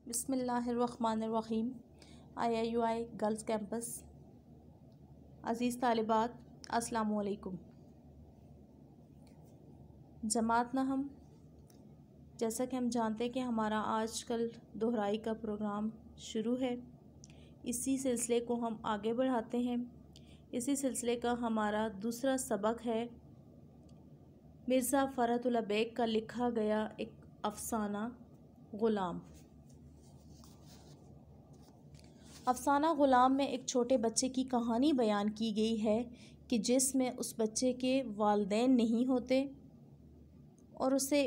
बिस्मिल्लाहिर्रहमानिर्रहीम। IIUI girls campus. अज़ीज़ तालिबात, अस्सलामु अलैकुम। जमात न हम, जैसा कि हम जानते हैं कि हमारा आजकल दोहराई का प्रोग्राम शुरू है। इसी सिलसिले को हम आगे बढ़ाते हैं। इसी सिलसिले का हमारा दूसरा सबक है मिर्ज़ा फ़रहतुल्लाह बेग का लिखा गया एक अफ़साना ग़ुलाम। अफ़साना ग़ुलाम में एक छोटे बच्चे की कहानी बयान की गई है कि जिसमें उस बच्चे के वालिदैन नहीं होते और उसे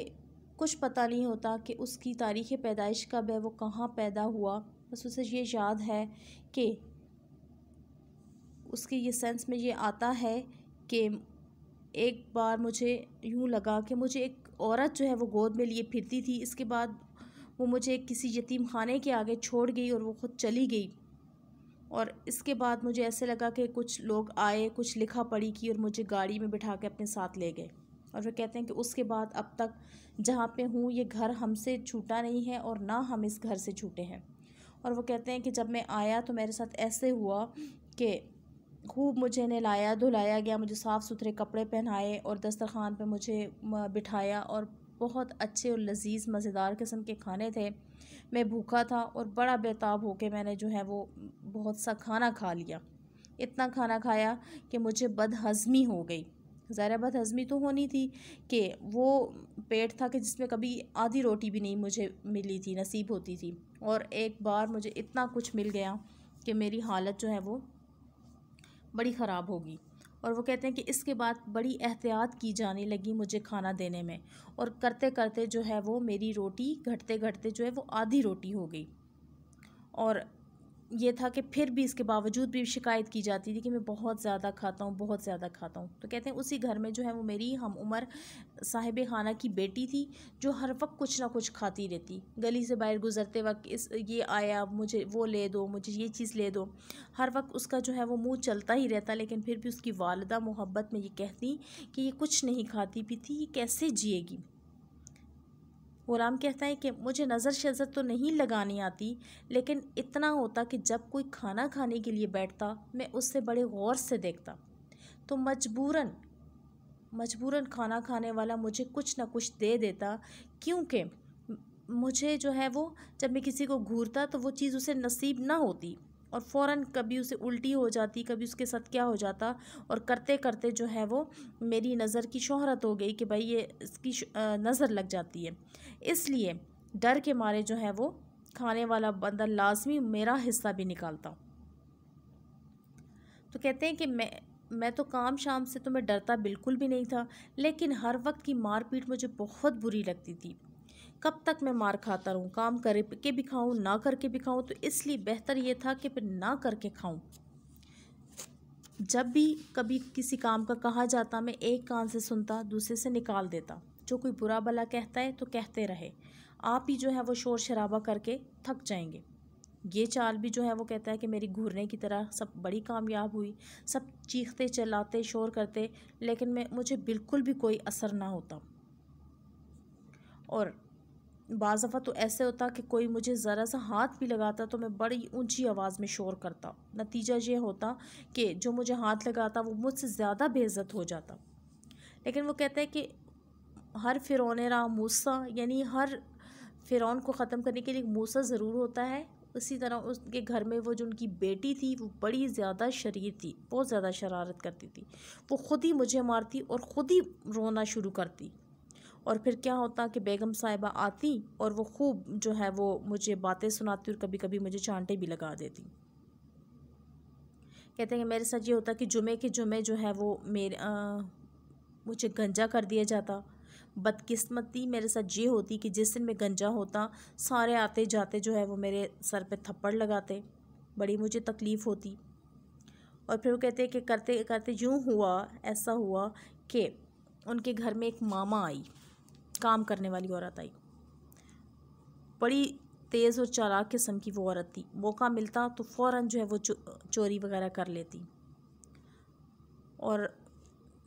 कुछ पता नहीं होता कि उसकी तारीख़ पैदाइश कब है, वो कहाँ पैदा हुआ। बस उसे ये याद है कि उसके ये सेंस में ये आता है कि एक बार मुझे यूँ लगा कि मुझे एक औरत जो है वो गोद में लिए फिरती थी। इसके बाद वो मुझे किसी यतीम खाने के आगे छोड़ गई और वो ख़ुद चली गई। और इसके बाद मुझे ऐसे लगा कि कुछ लोग आए, कुछ लिखा पढ़ी की और मुझे गाड़ी में बिठा के अपने साथ ले गए। और वे कहते हैं कि उसके बाद अब तक जहाँ पे हूँ ये घर हमसे छूटा नहीं है और ना हम इस घर से छूटे हैं। और वो कहते हैं कि जब मैं आया तो मेरे साथ ऐसे हुआ कि खूब मुझे नहलाया धुलाया गया, मुझे साफ़ सुथरे कपड़े पहनाए और दस्तरखान पे मुझे बिठाया और बहुत अच्छे और लजीज़ मज़ेदार किस्म के खाने थे। मैं भूखा था और बड़ा बेताब होके मैंने जो है वो बहुत सा खाना खा लिया। इतना खाना खाया कि मुझे बदहज़मी हो गई। ज़ाहिर बदहज़मी तो होनी थी कि वो पेट था कि जिसमें कभी आधी रोटी भी नहीं मुझे मिली थी, नसीब होती थी। और एक बार मुझे इतना कुछ मिल गया कि मेरी हालत जो है वो बड़ी ख़राब होगी। और वो कहते हैं कि इसके बाद बड़ी एहतियात की जाने लगी मुझे खाना देने में, और करते करते जो है वो मेरी रोटी घटते घटते जो है वो आधी रोटी हो गई। और ये था कि फिर भी इसके बावजूद भी शिकायत की जाती थी कि मैं बहुत ज़्यादा खाता हूँ, बहुत ज़्यादा खाता हूँ। तो कहते हैं उसी घर में जो है वो मेरी हम उम्र साहिब खाना की बेटी थी जो हर वक्त कुछ ना कुछ खाती रहती। गली से बाहर गुज़रते वक्त ये आया, मुझे वो ले दो, मुझे ये चीज़ ले दो। हर वक्त उसका जो है वो मुँह चलता ही रहता, लेकिन फिर भी उसकी वालिदा मोहब्बत में ये कहती कि ये कुछ नहीं खाती पीती, ये कैसे जिएगी। ग़ुलाम कहता है कि मुझे नज़र शज़र तो नहीं लगानी आती, लेकिन इतना होता कि जब कोई खाना खाने के लिए बैठता मैं उससे बड़े गौर से देखता, तो मजबूरन खाना खाने वाला मुझे कुछ ना कुछ दे देता, क्योंकि मुझे जो है वो जब मैं किसी को घूरता तो वो चीज़ उसे नसीब ना होती और फ़ौरन कभी उसे उल्टी हो जाती, कभी उसके साथ क्या हो जाता। और करते करते जो है वो मेरी नज़र की शोहरत हो गई कि भाई ये इसकी नज़र लग जाती है। इसलिए डर के मारे जो है वो खाने वाला बंदा लाजमी मेरा हिस्सा भी निकालता। तो कहते हैं कि मैं तो काम शाम से तो मैं डरता बिल्कुल भी नहीं था, लेकिन हर वक्त की मार पीट मुझे बहुत बुरी लगती थी। कब तक मैं मार खाता रहूँ, काम करके भी खाऊँ ना करके भी खाऊँ, तो इसलिए बेहतर ये था कि फिर ना करके खाऊँ। जब भी कभी किसी काम का कहा जाता मैं एक कान से सुनता दूसरे से निकाल देता। जो कोई बुरा भला कहता है तो कहते रहे, आप ही जो है वो शोर शराबा करके थक जाएंगे। ये चाल भी जो है वो कहता है कि मेरी घूरने की तरह सब बड़ी कामयाब हुई। सब चीखते चिल्लाते शोर करते, लेकिन मुझे बिल्कुल भी कोई असर ना होता। और बाज़ दफ़ा तो ऐसे होता कि कोई मुझे ज़रा सा हाथ भी लगाता तो मैं बड़ी ऊंची आवाज़ में शोर करता। नतीजा ये होता कि जो मुझे हाथ लगाता वो मुझसे ज़्यादा बेइज्जत हो जाता। लेकिन वो कहता है कि हर फ़िरौन मूसा, यानी हर फ़िरौन को ख़त्म करने के लिए मूसा ज़रूर होता है। उसी तरह उसके घर में वो जो उनकी बेटी थी वो बड़ी ज़्यादा शरीर थी, बहुत ज़्यादा शरारत करती थी। वो ख़ुद ही मुझे मारती और ख़ुद ही रोना शुरू करती। और फिर क्या होता कि बेगम साहिबा आती और वो खूब जो है वो मुझे बातें सुनाती और कभी कभी मुझे चांटे भी लगा देती। कहते हैं कि मेरे साथ ये होता कि जुमे के जुमे जो है वो मुझे गंजा कर दिया जाता। बदकिस्मती मेरे साथ ये होती कि जिस दिन मैं गंजा होता सारे आते जाते जो है वो मेरे सर पे थप्पड़ लगाते, बड़ी मुझे तकलीफ़ होती। और फिर वो कहते हैं कि करते करते ऐसा हुआ कि उनके घर में एक मामा आई, काम करने वाली औरत आई। बड़ी तेज़ और चालाक किस्म की वो औरत थी। मौका मिलता तो फ़ौरन जो है वो चोरी वगैरह कर लेती। और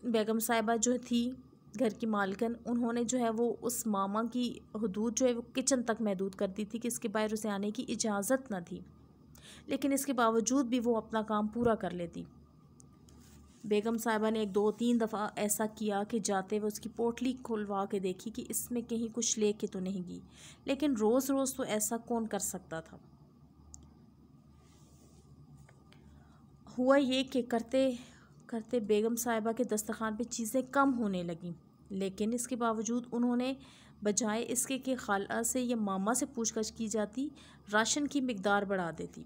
बेगम साहिबा जो थी घर की मालकिन, उन्होंने जो है वो उस मामा की हदूद जो है वो किचन तक महदूद कर दी थी कि इसके बाहर उसे आने की इजाज़त न थी, लेकिन इसके बावजूद भी वो अपना काम पूरा कर लेती। बेगम साहिबा ने 1-2-3 दफ़ा ऐसा किया कि जाते हुए उसकी पोटली खुलवा के देखी कि इसमें कहीं कुछ ले के तो नहीं गई, लेकिन रोज़ रोज़ तो ऐसा कौन कर सकता था। हुआ ये कि करते करते बेगम साहिबा के दस्तरखान पे चीज़ें कम होने लगीं, लेकिन इसके बावजूद उन्होंने बजाय इसके कि खाला से या मामा से पूछताछ की जाती, राशन की मिकदार बढ़ा देती।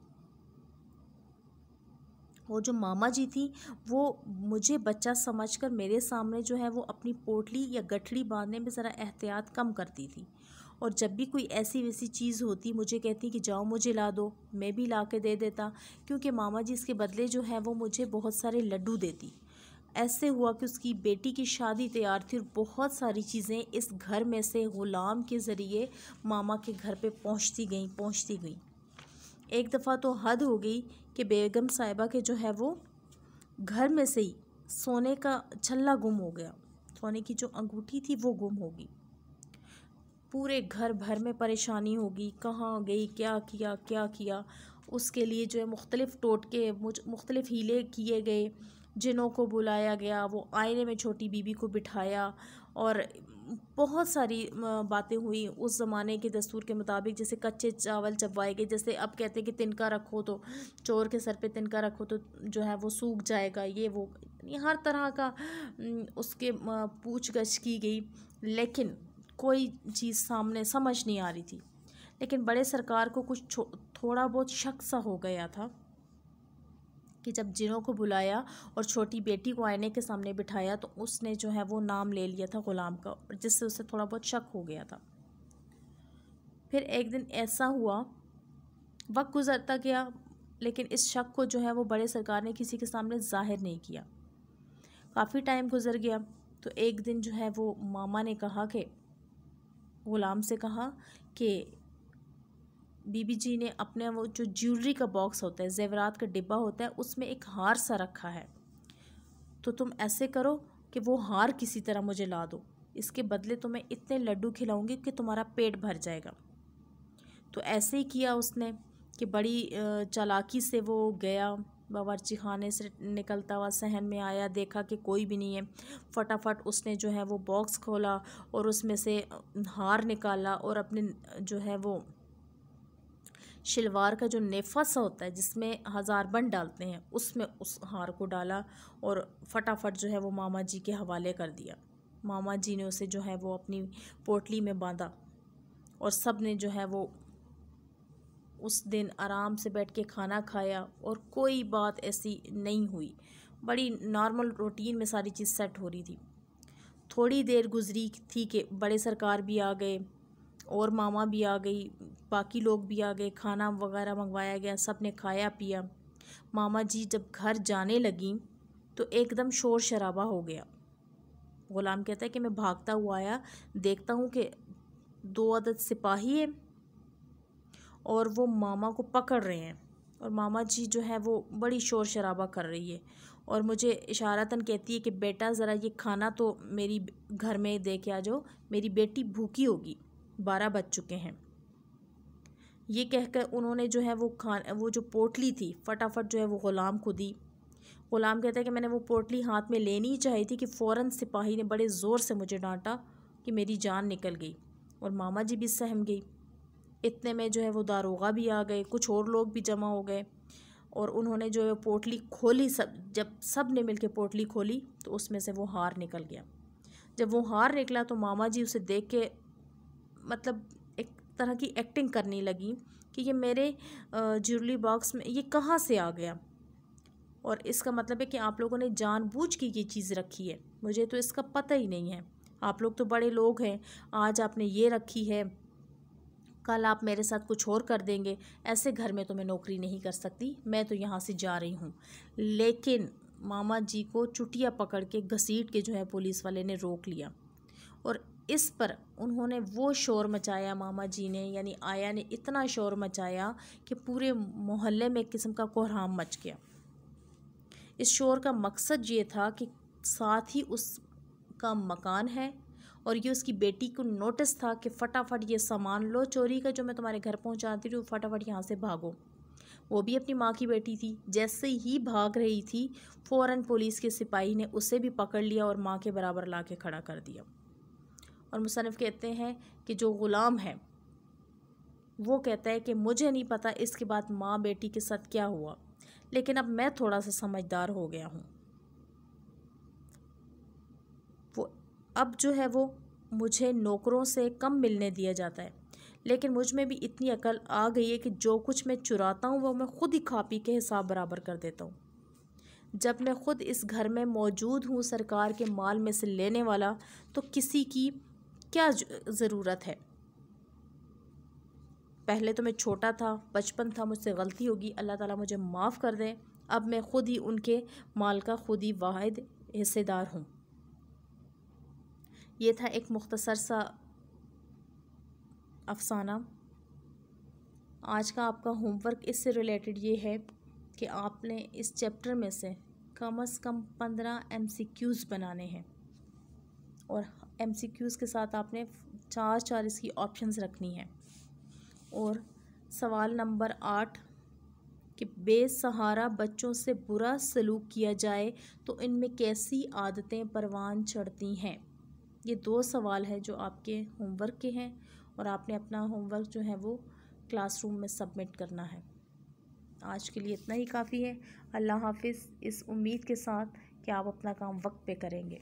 वो जो मामा जी थी वो मुझे बच्चा समझकर मेरे सामने जो है वो अपनी पोटली या गठड़ी बांधने में ज़रा एहतियात कम करती थी, और जब भी कोई ऐसी वैसी चीज़ होती मुझे कहती कि जाओ मुझे ला दो, मैं भी ला के दे देता, क्योंकि मामा जी इसके बदले जो है वो मुझे बहुत सारे लड्डू देती। ऐसे हुआ कि उसकी बेटी की शादी तैयार थी और बहुत सारी चीज़ें इस घर में से ग़ुलाम के ज़रिए मामा के घर पे पहुंचती गई। एक दफ़ा तो हद हो गई कि बेगम साहिबा के जो है वो घर में से ही सोने का छल्ला गुम हो गया, सोने की जो अंगूठी थी वो गुम हो गई। पूरे घर भर में परेशानी होगी, कहाँ गई, क्या किया। उसके लिए जो है मुख्तलिफ़ टोटके मुख्तलिफ़ हीले किए गए, जिनों को बुलाया गया, वो आईने में छोटी बीबी को बिठाया और बहुत सारी बातें हुई उस ज़माने के दस्तूर के मुताबिक। जैसे कच्चे चावल चबवाए गए, जैसे अब कहते हैं कि तिनका रखो तो चोर के सर पे तिनका रखो तो जो है वो सूख जाएगा, ये वो हर तरह का उसके पूछगछ की गई, लेकिन कोई चीज़ सामने समझ नहीं आ रही थी। लेकिन बड़े सरकार को कुछ थोड़ा बहुत शक सा हो गया था कि जब जिनों को बुलाया और छोटी बेटी को आईने के सामने बिठाया तो उसने जो है वो नाम ले लिया था ग़ुलाम का, जिससे उसे थोड़ा बहुत शक हो गया था। फिर एक दिन ऐसा हुआ, वक्त गुजरता गया, लेकिन इस शक को जो है वो बड़े सरकार ने किसी के सामने ज़ाहिर नहीं किया। काफ़ी टाइम गुजर गया तो एक दिन जो है वो मामा ने कहा कि ग़ुलाम से कहा कि बीबी जी ने अपने वो जो ज्वेलरी का बॉक्स होता है, जेवरात का डिब्बा होता है, उसमें एक हार सा रखा है, तो तुम ऐसे करो कि वो हार किसी तरह मुझे ला दो, इसके बदले तो मैं इतने लड्डू खिलाऊंगी कि तुम्हारा पेट भर जाएगा। तो ऐसे ही किया उसने कि बड़ी चालाकी से वो गया, बावर्ची खाने से निकलता हुआ सहन में आया, देखा कि कोई भी नहीं है। फटाफट उसने जो है वो बॉक्स खोला और उसमें से हार निकाला और अपने जो है वो शलवार का जो नेफा सा होता है जिसमें हज़ार बंद डालते हैं, उसमें उस हार को डाला और फटाफट जो है वो मामा जी के हवाले कर दिया। मामा जी ने उसे जो है वो अपनी पोटली में बांधा और सब ने जो है वो उस दिन आराम से बैठ के खाना खाया और कोई बात ऐसी नहीं हुई, बड़ी नॉर्मल रूटीन में सारी चीज़ सेट हो रही थी। थोड़ी देर गुजरी थी कि बड़े सरकार भी आ गए और मामा भी आ गई, बाकी लोग भी आ गए, खाना वगैरह मंगवाया गया, सब ने खाया पिया। मामा जी जब घर जाने लगी तो एकदम शोर शराबा हो गया। ग़ुलाम कहता है कि मैं भागता हुआ आया, देखता हूँ कि 2 अदद सिपाही है और वो मामा को पकड़ रहे हैं और मामा जी जो है वो बड़ी शोर शराबा कर रही है और मुझे इशारतन कहती है कि बेटा ज़रा ये खाना तो मेरी घर में दे के आ जाओ, मेरी बेटी भूखी होगी, 12 बज चुके हैं। ये कहकर उन्होंने जो है वो जो पोटली थी फटाफट जो है वो ग़ुलाम को दी। ग़ुलाम कहता है कि मैंने वो पोटली हाथ में लेनी ही चाहिए थी कि फ़ौरन सिपाही ने बड़े ज़ोर से मुझे डांटा कि मेरी जान निकल गई और मामा जी भी सहम गई। इतने में जो है वो दारोगा भी आ गए, कुछ और लोग भी जमा हो गए और उन्होंने जो है पोटली खोली। जब सब ने मिलकर पोटली खोली तो उसमें से वो हार निकल गया। जब वो हार निकला तो मामा जी उसे देख के मतलब एक तरह की एक्टिंग करने लगी कि ये मेरे ज्वेलरी बॉक्स में ये कहाँ से आ गया, और इसका मतलब है कि आप लोगों ने जानबूझ के ये चीज़ रखी है, मुझे तो इसका पता ही नहीं है। आप लोग तो बड़े लोग हैं, आज आपने ये रखी है, कल आप मेरे साथ कुछ और कर देंगे, ऐसे घर में तो मैं नौकरी नहीं कर सकती, मैं तो यहाँ से जा रही हूँ। लेकिन मामा जी को चुटिया पकड़ के घसीट के जो है पुलिस वाले ने रोक लिया और इस पर उन्होंने वो शोर मचाया, मामा जी ने यानी आया ने इतना शोर मचाया कि पूरे मोहल्ले में एक किस्म का कोहराम मच गया। इस शोर का मकसद ये था कि साथ ही उस का मकान है और ये उसकी बेटी को नोटिस था कि फटाफट ये सामान लो चोरी का जो मैं तुम्हारे घर पहुंचाती हूँ, फटाफट यहाँ से भागो। वो भी अपनी माँ की बेटी थी। जैसे ही भाग रही थी फ़ौरन पुलिस के सिपाही ने उसे भी पकड़ लिया और माँ के बराबर ला के खड़ा कर दिया। और मुसन्निफ़ कहते हैं कि जो ग़ुलाम है वो कहता है कि मुझे नहीं पता इसके बाद माँ बेटी के साथ क्या हुआ, लेकिन अब मैं थोड़ा सा समझदार हो गया हूँ। वो अब जो है वो मुझे नौकरों से कम मिलने दिया जाता है, लेकिन मुझ में भी इतनी अकल आ गई है कि जो कुछ मैं चुराता हूँ वो मैं ख़ुद ही खा पी के हिसाब बराबर कर देता हूँ। जब मैं ख़ुद इस घर में मौजूद हूँ सरकार के माल में से लेने वाला, तो किसी की क्या ज़रूरत है। पहले तो मैं छोटा था, बचपन था, मुझसे गलती होगी, अल्लाह ताला मुझे माफ़ कर दे। अब मैं ख़ुद ही उनके माल का ख़ुद ही वाहिद हिस्सेदार हूँ। ये था एक मुख्तसर सा अफसाना। आज का आपका होमवर्क इससे रिलेटेड ये है कि आपने इस चैप्टर में से कम $15 MCQs बनाने हैं और MCQs के साथ आपने 4 इसकी ऑप्शंस रखनी है। और सवाल नंबर 8 कि बेसहारा बच्चों से बुरा सलूक किया जाए तो इनमें कैसी आदतें परवान चढ़ती हैं। ये 2 सवाल है जो आपके होमवर्क के हैं और आपने अपना होमवर्क जो है वो क्लासरूम में सबमिट करना है। आज के लिए इतना ही काफ़ी है। अल्लाह हाफिज़, इस उम्मीद के साथ कि आप अपना काम वक्त पे करेंगे।